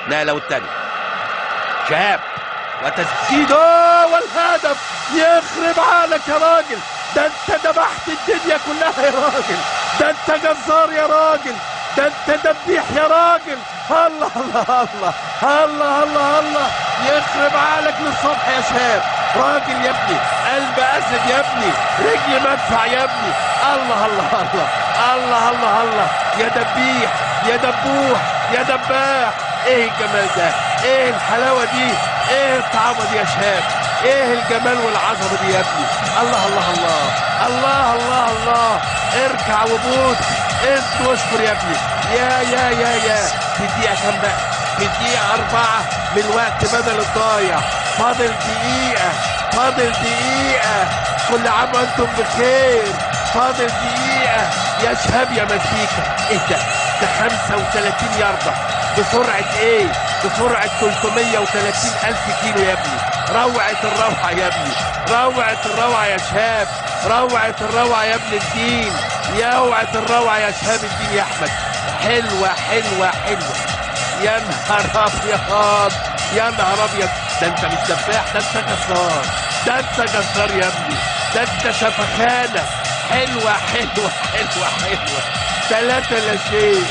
نقله والتاني شهاب وتسديده والهدف. يخرب عقلك يا راجل، ده انت ذبحت الدنيا كلها يا راجل، ده انت جزار يا راجل، ده انت دبيح يا راجل. الله الله الله الله الله الله، يخرب عقلك للصبح يا شهاب. راجل يا ابني، قلب اسد يا ابني، رجل مدفع يا ابني. الله الله الله الله الله الله، يا دبيح يا دبوح يا دباح. ايه الجمال ده، ايه الحلاوه دي، ايه الطعامه دي يا شهاب، ايه الجمال والعظمه دي يا ابني. الله الله الله الله الله الله، اركع وبوس، اسم واشكر يا ابني. يا في الدقيقه كام بقى؟ في الدقيقه 4 من الوقت بدل الضايع. فاضل دقيقه، فاضل دقيقه. كل عام وانتم بخير. فاضل دقيقه يا شهاب يا مزيكا. ايه ده 35 ياردة بسرعة ايه؟ بسرعة 330 ألف كيلو يا ابني. روعة الروعة يا ابني، روعة الروعة يا شهاب، روعة الروعة يا ابن الدين، يا روعة الروعة يا شهاب الدين يا أحمد. حلوة حلوة حلوة. يا نهار أبيض، يا نهار أبيض، ده أنت مش دباح، ده أنت جزار، ده أنت جزار يا ابني، ده أنت شفخانة. حلوة حلوة حلوة حلوة. 3 لا شيء.